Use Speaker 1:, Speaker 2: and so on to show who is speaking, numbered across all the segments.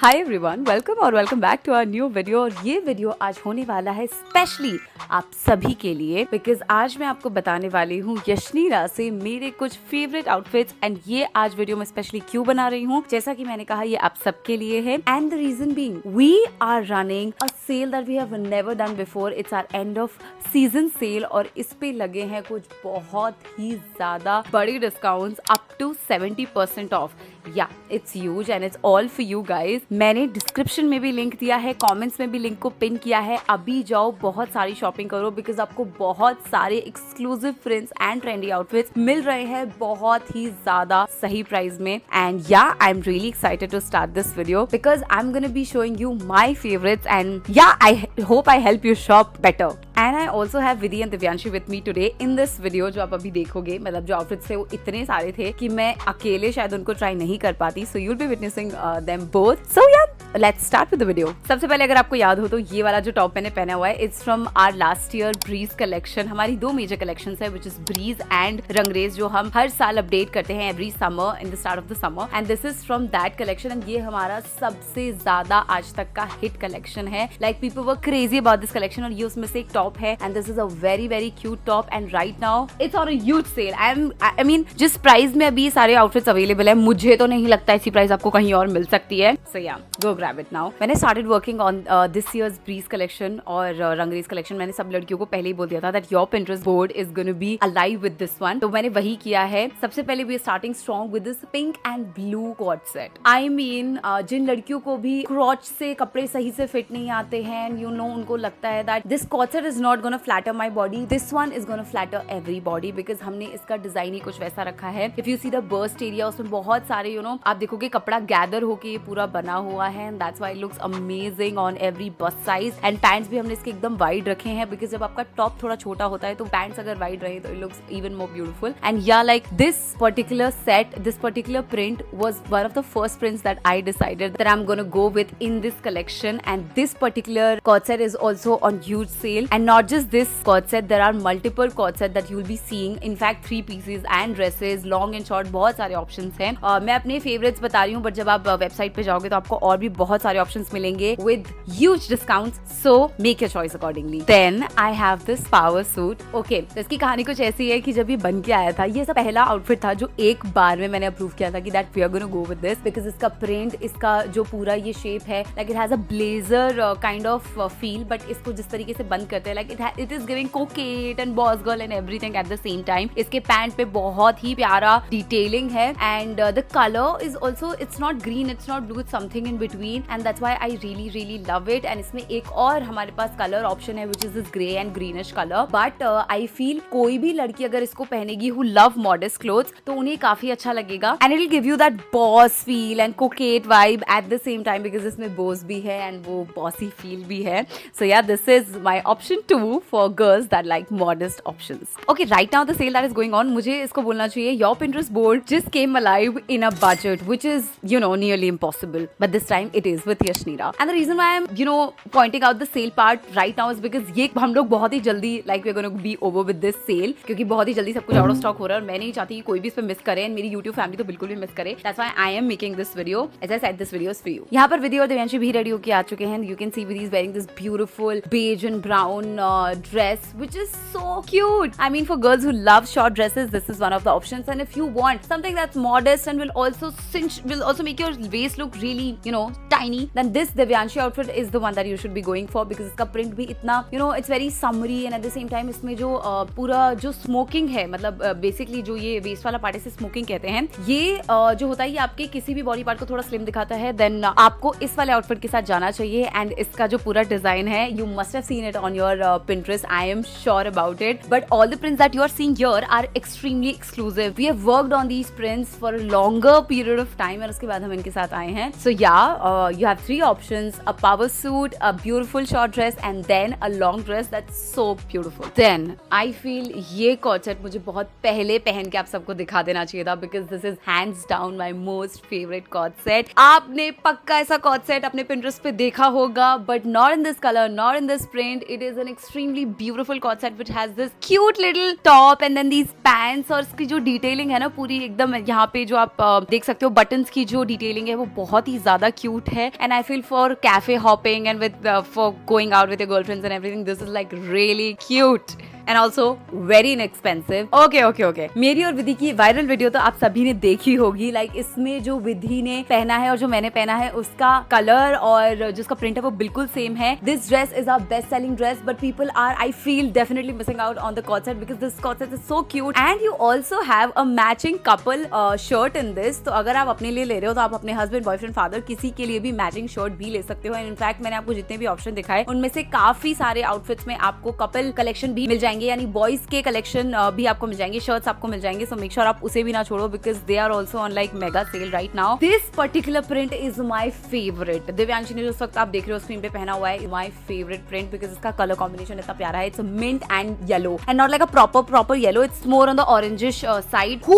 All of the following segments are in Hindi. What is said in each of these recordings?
Speaker 1: Hi everyone, welcome back to our new video. और ये वीडियो आज होने वाला है स्पेशली आप सभी के लिए, बिकॉज आज मैं आपको बताने वाली हूँ यशनीरा से मेरे कुछ फेवरेट आउटफिट्स। एंड ये आज वीडियो मैं स्पेशली क्यों बना रही हूँ, जैसा कि मैंने कहा ये आप सबके लिए है। And the reason being we are running a sale that we have never done before. It's our end of season sale और इस पे लगे हैं कुछ बहुत ही ज्यादा बड़े डिस्काउंट्स, अप टू 70% ऑफ। या it's huge and it's all for you guys. मैंने डिस्क्रिप्शन में भी लिंक दिया है, कमेंट्स में भी लिंक को पिन किया है। अभी जाओ, बहुत सारी शॉपिंग करो, बिकॉज आपको बहुत सारे exclusive prints and trendy outfits मिल रहे हैं बहुत ही ज्यादा सही प्राइस में। And ya I am really excited to start this video because I am gonna be showing you my favourites and ya I hope I help you shop better. And I also have Vidhi and Divyanshi with me today in this video. जो आप अभी देखोगे, मतलब जो आउटफिट्स थे वो इतने सारे थे कि मैं अकेले शायद उनको ट्राई नहीं कर पाती। So you'll be witnessing them both. So ya let's start with the video. सबसे पहले अगर आपको याद हो तो ये वाला जो टॉप मैंने पहना हुआ है, it's from our last year breeze collection. हमारी दो मेजर कलेक्शन है, which is breeze and Rangrez, जो हम हर साल अपडेट करते हैं every summer in the start of the summer. And this is from that collection and ये हमारा सबसे ज्यादा आज तक का हिट कलेक्शन है। Like people were crazy about this collection और ये उसमें से एक टॉप है। And this is a very very cute top and right now it's on a huge sale. I mean जिस प्राइस में अभी सारे आउटफिट्स अवेलेबल है, मुझे तो नहीं लगता ऐसी प्राइस आपको कहीं और मिल सकती है। So yeah go grab it now. मैंने started working on this year's breeze collection और रंगरेज कलेक्शन। मैंने सब लड़कियों को पहले ही बोल दिया था that your Pinterest board is gonna be alive with this one. तो मैंने वही किया है। सबसे पहले we are starting strong with this pink and blue cord set. I mean जिन लड़कियों को भी क्रॉच से कपड़े सही से फिट नहीं आते हैं, यू नो, उनको लगता है that this cord set is not gonna flatter my body, this one is gonna flatter every body, because हमने इसका डिजाइन ही कुछ वैसा रखा है। If you see the burst area, उसमें बहुत सारे आप देखोगे कपड़ा गैदर होके ये पूरा बना हुआ है। And that's why it looks amazing on every bust size. And pants भी हमने इसके एकदम वाइड रखे हैं, बिकॉज जब आपका टॉप थोड़ा छोटा होता है तो पैंट्स अगर वाइड रहे तो it looks even more beautiful. And ya like this particular set, this particular print was one of the first prints that I decided that I'm going to go with in this collection. And this particular cord set is also on huge sale. And not just this cord set, there are multiple cord set that you'll be seeing. In fact, 3 pieces and dresses, long and short, बहुत सारे options हैं। मैं अपने favorites बता रही हूँ, but जब आप वेबसाइट पे जाओगे तो आपको और भी बहुत सारे options मिलेंगे with huge discounts. So make your choice accordingly. Then I have this power suit. Okay, तो इसकी कहानी कुछ ऐसी है कि जब ये बन के आया था, ये सब पहला आउटफिट था जो एक बार में मैंने अप्रूव किया था कि that we are going to go with this because इसका प्रिंट, इसका जो पूरा ये शेप है, like it has a blazer kind of feel, but इसको जिस तरीके से बंद करते हैं, like it is giving coquette and boss girl and everything at the same time. इसके पैंट पे बहुत ही प्यारा डिटेलिंग है and the color is also, it's not green, it's not blue, it's something in between and that's why I really love it. And इसमें एक और हमारे पास कलर ऑप्शन है which is this grey and greenish color, but I feel कोई भी लड़की अगर इसको पहनेगी who love modest clothes तो उन्हें काफी अच्छा लगेगा and it will give you that boss feel and coquette vibe at the same time, because इसमें boss भी है and वो bossy feel भी है. So yeah, this is my option 2 for girls that like modest options. Okay, right now the sale that is going on, मुझे इसको बोलना चाहिए, your Pinterest board just came alive in a budget which is, you know, nearly impossible, but this time it is with Yashnira. And the reason why I'm, you know, pointing out the sale part right now is because ये हम लोग बहुत ही जल्दी, like we're going to be over with this sale, क्योंकि बहुत ही जल्दी सब कुछ आउट ऑफ स्टॉक हो रहा है और मैं नहीं चाहती कि कोई भी इस पे मिस करे and मेरी YouTube फैमिली तो बिल्कुल भी मिस करे. That's why I am making this video. As I said, this video is for you. यहाँ पर विधि और दिव्यांशी भी रेडी होके आ चुके हैं. You can see Vidhi is wearing this beautiful beige and brown dress, which is so cute. I mean, for girls who love short dresses, this is one of the options. And if you want something that's modest and will also make your waist look really, you know, tiny, then this Divyanshi outfit is the one that you should be going for, because इसका print भी इतना, you know, it's very summery and at the same time इसमें जो पूरा जो smoking है, मतलब basically जो ये waist वाला पार्ट है smoking कहते हैं, ये जो होता है ये आपके किसी भी बॉडी पार्ट को थोड़ा स्लिम दिखाता है. देन आपको इस वाले आउटफिट के साथ जाना चाहिए. एंड इसका जो पूरा डिजाइन है, you must have seen it on your Pinterest. I am sure about it. But all the prints that you are seeing here are extremely exclusive. We have worked on these prints for a longer period of time और उसके बाद हम इनके साथ आए हैं. So yeah you have 3 options, a power suit, a beautiful short dress and then a long dress that's so beautiful. Then I feel ये कॉर्ड सेट मुझे बहुत पहले पहन के आप सबको दिखा देना चाहिए था, because this is hands down my most favourite cord set. आपने पक्का ऐसा कॉर्ड सेट अपने Pinterest पे देखा होगा, but not in this colour, not in this print. It is an extremely beautiful cord set which has this cute little top and then these pants. और इसकी जो डिटेलिंग है ना पूरी एकदम, यहाँ पे जो आप देख सकते हो बटन्स की जो डिटेलिंग है वो बहुत ही ज्यादा क्यूट है and I feel for cafe hopping and with for going out with your girlfriends and everything this is like really cute and also very inexpensive. Okay मेरी और विधि की वायरल वीडियो तो आप सभी ने देखी होगी। लाइक इसमें जो विधि ने पहना है और जो मैंने पहना है उसका कलर और जिसका प्रिंट है वो बिल्कुल सेम है। This dress is our best selling dress but people are I feel definitely missing out on the cord set because this cord set is so cute and you also have a matching couple shirt in this. तो अगर आप अपने लिए ले रहे हो तो आप अपने हस्बैंड बॉयफ्रेंड फादर किसी के लिए भी मैचिंग शर्ट भी ले सकते हो। एंड इनफैक्ट मैंने आपको जितने भी ऑप्शन दिखाए उनमें से काफी सारे आउटफिट्स में आपको कपल कलेक्शन भी मिल जाएंगे, यानी बॉयज के कलेक्शन भी आपको मिल जाएंगे, शर्ट्स आपको मिल जाएंगे। सो मेक श्योर आप उसे भी ना छोड़ो because they are also on like mega sale right now. This particular print is my favourite. Divyanshi ने जो वक्त आप देख रहे हो स्क्रीन पे पहना हुआ है माई फेवरेट प्रिंट बिकॉज इसका कलर कॉम्बिनेशन इतना प्यारा है। It's mint and yellow and not like a proper yellow, it's more on the orangish side.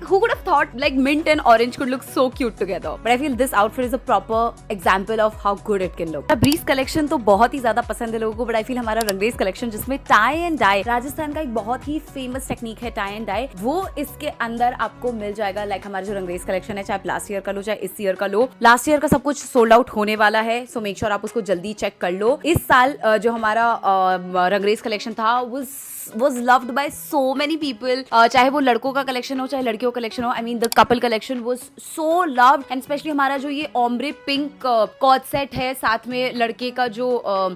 Speaker 1: Who could have thought like mint and orange could look so cute together? But I feel this outfit is a proper example of how good it can look. Breeze collection तो बहुत ही ज्यादा पसंद है लोगों को, बट आई फील हमारा रंगरेज कलेक्शन जिसमें टाई एंड डाई, राजस्थान का एक बहुत ही फेमस टेक्निक है टाई एंड डाई, वो इसके अंदर आपको मिल जाएगा। लाइक हमारा जो रंगरेज कलेक्शन है, चाहे आप लास्ट ईयर का लो चाहे इस ईयर का लो, लास्ट ईयर का सब कुछ सोल्ड आउट होने वाला है। सो मेक श्योर आप उसको जल्दी चेक कर लो। इस साल जो हमारा रंगरेज कलेक्शन था was loved by so many people, चाहे वो लड़कों का कलेक्शन हो चाहे लड़कियों का कलेक्शन हो। I mean the couple collection was so loved and specially हमारा जो ये ओम्ब्रे पिंक कॉर्ड सेट है साथ में लड़के का जो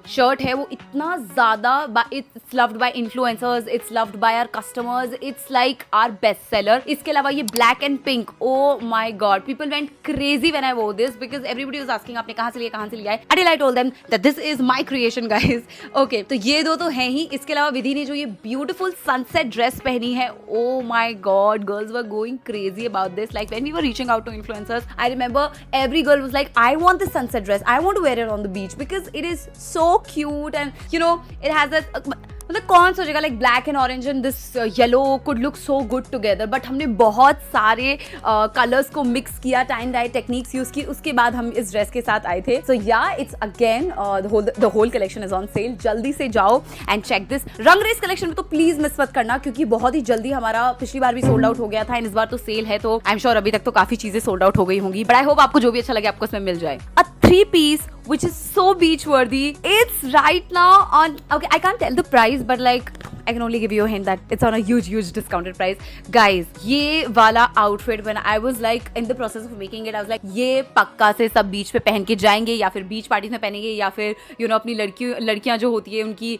Speaker 1: शर्ट है वो इतना ज्यादा it's loved by influencers, it's loved by our customers, it's like our best seller. इसके अलावा ये black and pink, oh my God, people went crazy when I wore this because everybody was asking आपने कहां से लिया है। Until I told them that this is my creation guys. Okay तो ये दो तो हैं ही। इसके अलावा विधि ने जो ये ब्यूटीफुल सनसेट ड्रेस पहनी है, oh my god, girls were going crazy about this. Like when we were reaching out to influencers, I remember every girl was like, I want this sunset dress, I want to wear it on the beach because it is so cute and you know it has that मतलब कौन सोचेगा like black and orange and this yellow could look so good together. But हमने बहुत सारे कलर्स को मिक्स किया, tie and dye techniques use की, उसके बाद हम इस ड्रेस के साथ आए थे। So yeah it's again the whole collection is on sale. जल्दी से जाओ and check this. Rangrez collection में तो प्लीज मिस मत करना क्योंकि बहुत ही जल्दी हमारा पिछली बार भी सोल्ड आउट हो गया था एंड इस बार तो सेल है तो आई एम श्योर अभी तक तो काफी चीजें सोल्ड आउट हो गई होंगी। बट आई होप आपको जो भी अच्छा लगे आपको इसमें मिल जाए। A 3-piece which is so beach worthy. It's right now on, okay, I can't tell the price but like I can only give you a hint that it's on a huge discounted price. Guys, ये वाला outfit when I was like in the process of making it, I was like ये पक्का से सब बीच पे पहन के जाएंगे या फिर बीच पार्टीज में पहनेंगे या फिर you know अपनी लड़कियां जो होती है उनकी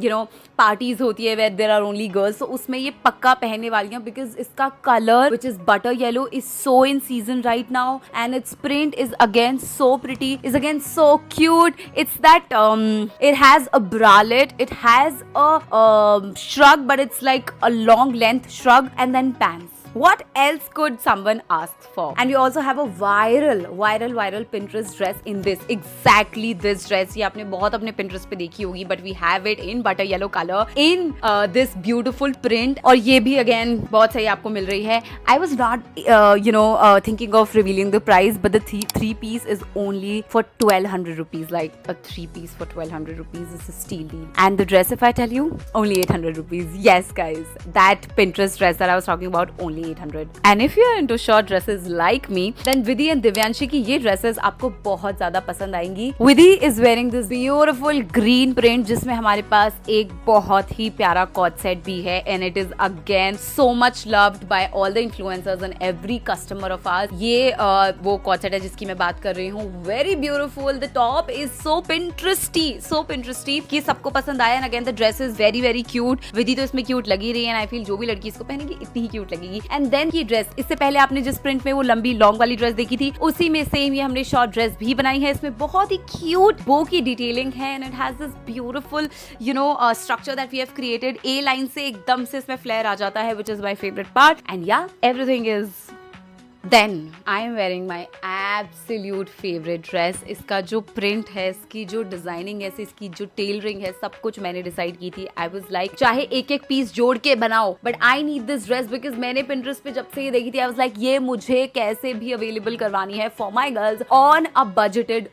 Speaker 1: you know पार्टीज होती है where there are only girls, तो उसमें ये पक्का पहनने वाली हैं because इसका color which is butter yellow is so in season right now and its print is again so pretty, is again so cute. It's that it has a bralette, it has a shrug but it's like a long length shrug and then pants. What else could someone ask for? And we also have a viral Pinterest dress in this, exactly this dress. ये आपने बहुत अपने Pinterest पे देखी होगी but we have it in butter yellow color in this beautiful print और ये भी again बहुत सही आपको मिल रही है. I was not thinking of revealing the price but the three piece is only for 1200 rupees. Like a 3-piece for 1200 rupees is a steal deal. And the dress, if I tell you, only 800 rupees. Yes guys, that Pinterest dress that I was talking about, only 800. And if you are into short dresses like me, then Vidhi and Divyanshi की ये dresses आपको बहुत ज़्यादा पसंद आएंगी. Vidhi is wearing this beautiful green print जिसमें हमारे पास एक बहुत ही प्यारा cord set भी है and it is again so much loved by all the influencers and every customer of ours. ये वो cord set है जिसकी मैं बात कर रही हूँ. Very beautiful. The top is so Pinteresty कि सबको पसंद आया and again the dress is very cute. Vidhi तो इसमें cute लगी रही है and I feel जो भी लड़की इसको पहनेगी इतनी ही cute लगेगी. एंड देन ये ड्रेस, इससे पहले आपने जिस प्रिंट में वो लंबी लॉन्ग वाली ड्रेस देखी थी उसी में सेम ये हमने शॉर्ट ड्रेस भी बनाई है. इसमें बहुत ही क्यूट बो की डिटेलिंग है and it has this beautiful structure that we have created. A line से एकदम से इसमें फ्लेयर आ जाता है which is my favourite part and ya everything is. Then I am wearing my absolute favorite dress. इसका जो प्रिंट है, इसकी जो डिजाइनिंग है, इसकी जो टेलरिंग है, सब कुछ मैंने डिसाइड की थी. I was like चाहे एक पीस जोड़ के बनाओ but I need this dress because मैंने Pinterest पे जब से ये देखी थी I was like ये मुझे कैसे भी अवेलेबल करवानी है for my girls on a budgeted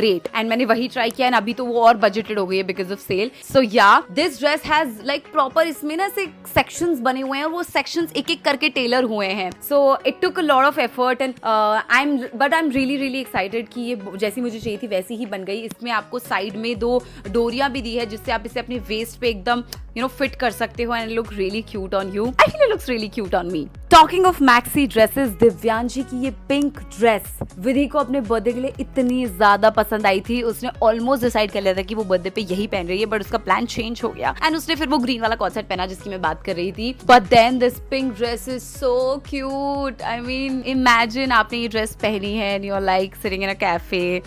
Speaker 1: rate. And मैंने वही ट्राई किया and अभी तो वो और budgeted हो गई है because of sale. So yeah, this dress has like proper इसमें ना से sections बने हुए हैं और वो sections एक करके टेलर हुए हैं. So it took a lot of effort and I am really excited कि ये जैसी मुझे चाहिए थी वैसी ही बन गई। इसमें आपको साइड में 2 डोरियां भी दी है जिससे आप इसे अपने वेस्ट पे एकदम फिट कर सकते हो and look really cute on you. I feel it looks really cute on me. Talking of maxi dresses, Divyanshi की ये पिंक ड्रेस विधि को अपने बर्थडे के लिए इतनी ज्यादा पसंद आई थी, उसने ऑलमोस्ट डिसाइड कर लिया था कि वो बर्थडे पे यही पहन रही है, बट उसका प्लान चेंज हो गया एंड उसने फिर वो ग्रीन वाला कॉर्ड सेट पहना जिसकी मैं बात कर रही थी। But then this pink dress is so cute. I mean imagine आपने ये ड्रेस पहनी है and you are like sitting in a cafe.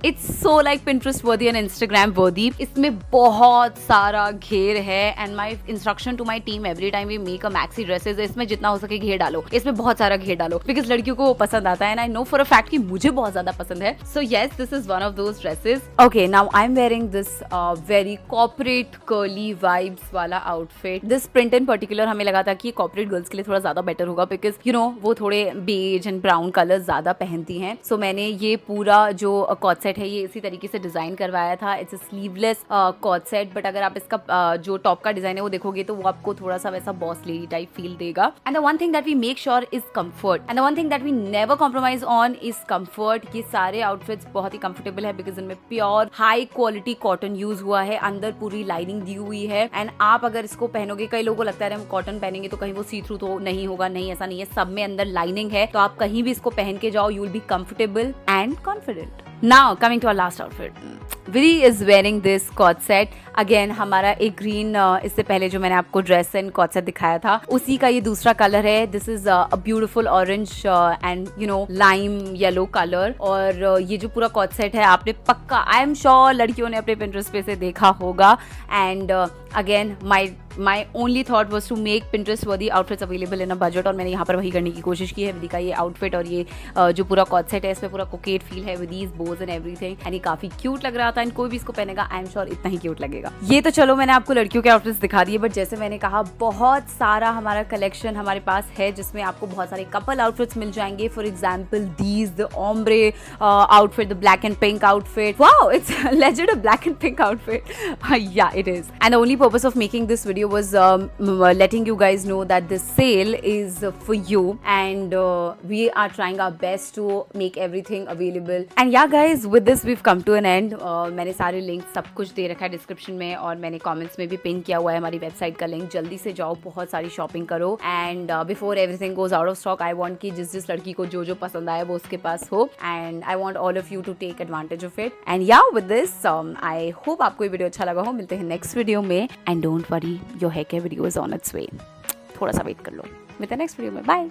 Speaker 1: It's so like Pinterest worthy and Instagram worthy. इसमें बहुत सारा घेर है and my instruction to my team every time we make a maxi dresses, इसमें जितना हो सके घेर डालो, इसमें बहुत सारा घेर डालो, बिकॉज लड़कियों को वो पसंद आता है and I know for a fact कि मुझे बहुत ज्यादा पसंद है। So yes, this is one of those dresses. Okay, now I am wearing this very corporate curly vibes वाला outfit. This print in particular हमें लगा था कि कॉर्पोरेट गर्ल्स के लिए थोड़ा ज्यादा बेटर होगा बिकॉज वो थोड़े बेज एंड ब्राउन कलर ज्यादा पहनती हैं। सो मैंने ये पूरा जो कॉर्ड सेट है ये इसी तरीके से डिजाइन करवाया था। It's a sleeveless cord set, but अगर आप इसका जो टॉप का डिजाइन है वो देखोगे तो वो आपको थोड़ा सा वैसा बॉस लेडी टाइप फील देगा। And the one thing that we make sure is comfort and the one thing that we never compromise on is comfort. ये सारे आउटफिट्स बहुत ही कंफर्टेबल है बिकॉज इनमें pure high quality cotton use हुआ है, अंदर पूरी लाइनिंग दी हुई है एंड आप अगर इसको पहनोगे, कई लोगों को लगता है हम कॉटन पहनेंगे तो कहीं वो सी थ्रू तो नहीं होगा, नहीं ऐसा नहीं है, सब में अंदर लाइनिंग है, तो आप कहीं भी इसको पहन के जाओ, you will be comfortable and confident. Now coming to our last outfit, Vidhi is wearing this cord set. Again हमारा एक ग्रीन इससे पहले जो मैंने आपको ड्रेस एंड कॉर्ड सेट दिखाया था उसी का ये दूसरा कलर है। This is a beautiful orange and lime yellow colour. और ये जो पूरा कॉर्ड सेट है आपने पक्का, आई एम श्योर लड़कियों ने अपने Pinterest पे से देखा होगा। And again my only thought was to make Pinterest worthy outfits available in a budget, और मैंने यहाँ पर वही करने की कोशिश की है। विधि का ये आउटफिट और ये जो पूरा कॉर्ड सेट है इसमें पूरा कोकेट फील है with these bows and everything and ये काफी क्यूट लग रहा था एंड कोई भी इसको पहनेगा आई एम श्योर इतना ही क्यूट लगेगा। ये तो चलो मैंने आपको लड़कियों के आउटफिट्स दिखा दिए, बट जैसे मैंने कहा बहुत सारा हमारा कलेक्शन हमारे पास है जिसमें आपको बहुत सारे कपल आउटफिट्स मिल जाएंगे। For example these the ombre outfit, the black and pink outfit. Wow, it's legit a black and pink outfit. Yeah, it is. And the only purpose of making this video was letting you guys know that this sale is for you and we are trying our best to make everything available. And yeah guys, with this we've come to an end. मैंने सारे लिंक सब कुछ दे रखा है डिस्क्रिप्शन में और मैंने कमेंट्स में भी पिन किया हुआ है हमारी वेबसाइट का लिंक। जल्दी से जाओ, बहुत सारी शॉपिंग करो and before everything goes out of stock I want कि जिस लड़की को जो पसंद आए वो उसके पास हो and I want all of you to take advantage of it. And ya with this I hope आपको ये वीडियो अच्छा लगा हो। मिलते हैं नेक्स्ट वीडियो में and don't worry, your hair care video is on its way. थोड़ा सा वेट कर लो, मिलते हैं नेक्स्ट वीडियो में। बाय।